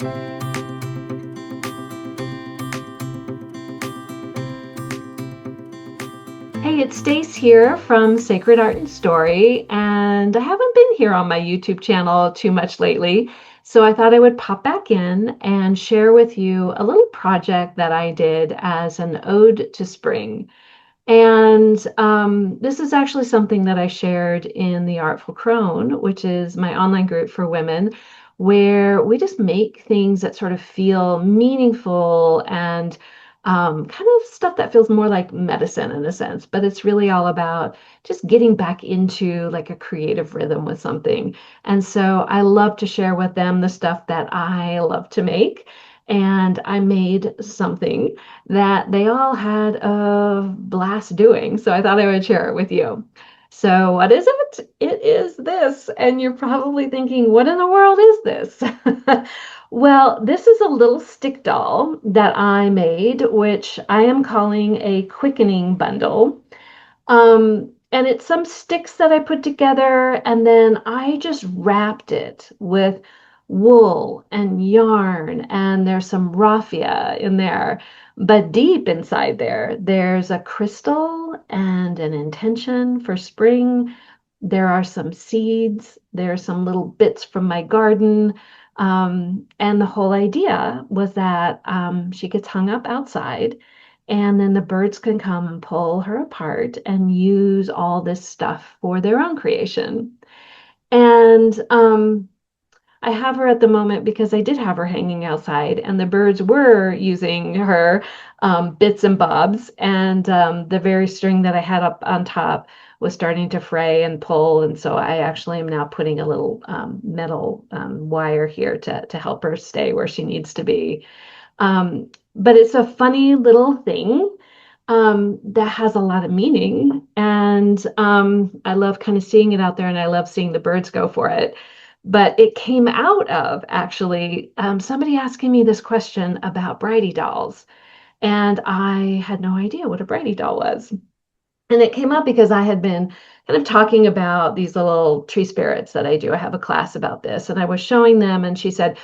Hey, it's Stace here from Sacred Art and Story, and I haven't been here on my YouTube channel too much lately, so I thought I would pop back in and share with you a little project that I did as an ode to spring. And this is actually something that I shared in the Artful Crone, which is my online group for women, where we just make things that sort of feel meaningful and kind of stuff that feels more like medicine in a sense. But it's really all about just getting back into like a creative rhythm with something. And so I love to share with them the stuff that I love to make. And I made something that they all had a blast doing. So I thought I would share it with you. So, what is it? It is this. And you're probably thinking, what in the world is this? Well, this is a little stick doll that I made, which I am calling a quickening bundle. And it's some sticks that I put together, and then I just wrapped it with wool and yarn, and there's some raffia in there. But deep inside there, there's a crystal and an intention for spring. There are some seeds, there are some little bits from my garden. And the whole idea was that she gets hung up outside and then the birds can come and pull her apart and use all this stuff for their own creation. And I have her at the moment because I did have her hanging outside, and the birds were using her bits and bobs. And the very string that I had up on top was starting to fray and pull. And so I actually am now putting a little metal wire here to help her stay where she needs to be. But it's a funny little thing that has a lot of meaning. And I love kind of seeing it out there, and I love seeing the birds go for it. But it came out of actually somebody asking me this question about Bridey dolls. And I had no idea what a Bridey doll was. And it came up because I had been kind of talking about these little tree spirits that I do. I have a class about this, and I was showing them, and she said,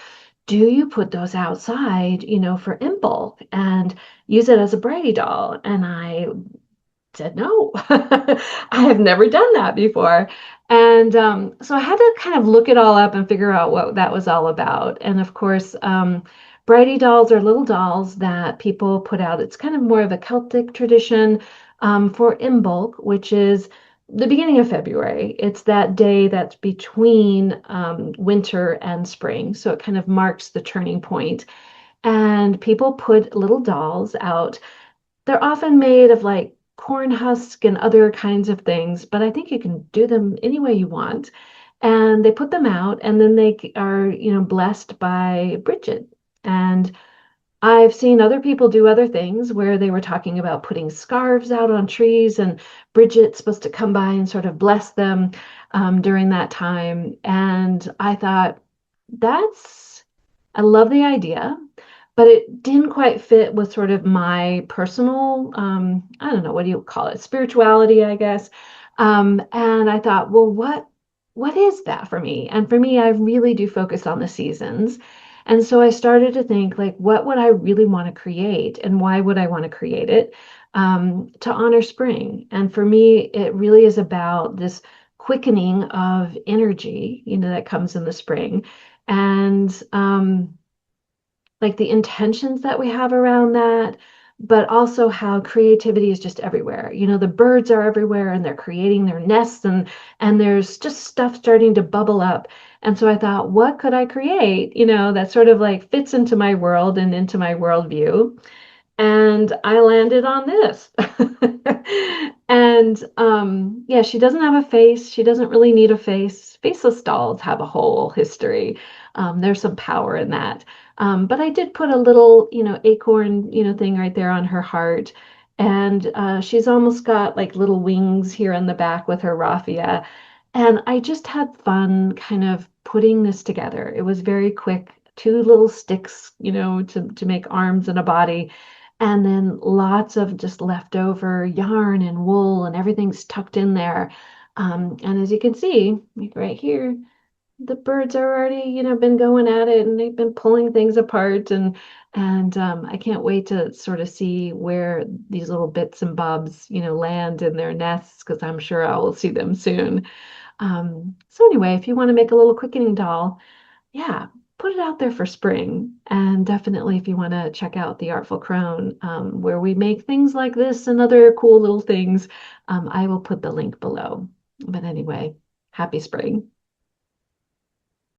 do you put those outside, for Imbolc and use it as a Brady doll? And I said, no, I have never done that before. And so I had to kind of look it all up and figure out what that was all about. And of course, Brady dolls are little dolls that people put out. It's kind of more of a Celtic tradition for Imbolc, which is the beginning of February. It's that day that's between winter and spring. So it kind of marks the turning point. And people put little dolls out. They're often made of like corn husk and other kinds of things, but I think you can do them any way you want. And they put them out, and then they are, blessed by Brigid. And I've seen other people do other things where they were talking about putting scarves out on trees, and Bridget's supposed to come by and sort of bless them during that time. And I thought, I love the idea, but it didn't quite fit with sort of my personal, I don't know, what do you call it? Spirituality, I guess. And I thought, well, what is that for me? And for me, I really do focus on the seasons. And so I started to think, like, what would I really want to create, and why would I want to create it to honor spring? And for me, it really is about this quickening of energy, that comes in the spring, and like the intentions that we have around that, but also how creativity is just everywhere. The birds are everywhere, and they're creating their nests, and there's just stuff starting to bubble up. And so I thought, what could I create, that sort of like fits into my world and into my worldview? And I landed on this. And yeah, she doesn't have a face. She doesn't really need a face. Faceless dolls have a whole history. There's some power in that. But I did put a little, acorn, thing right there on her heart. And she's almost got like little wings here in the back with her raffia. And I just had fun kind of putting this together. It was very quick, two little sticks, to make arms and a body. And then lots of just leftover yarn and wool, and everything's tucked in there. And as you can see, like right here, the birds are already, been going at it and they've been pulling things apart and I can't wait to sort of see where these little bits and bobs, land in their nests because I'm sure I will see them soon. So anyway, if you want to make a little quickening doll, yeah, put it out there for spring. And definitely if you want to check out the Artful Crone, where we make things like this and other cool little things, I will put the link below. But anyway, happy spring.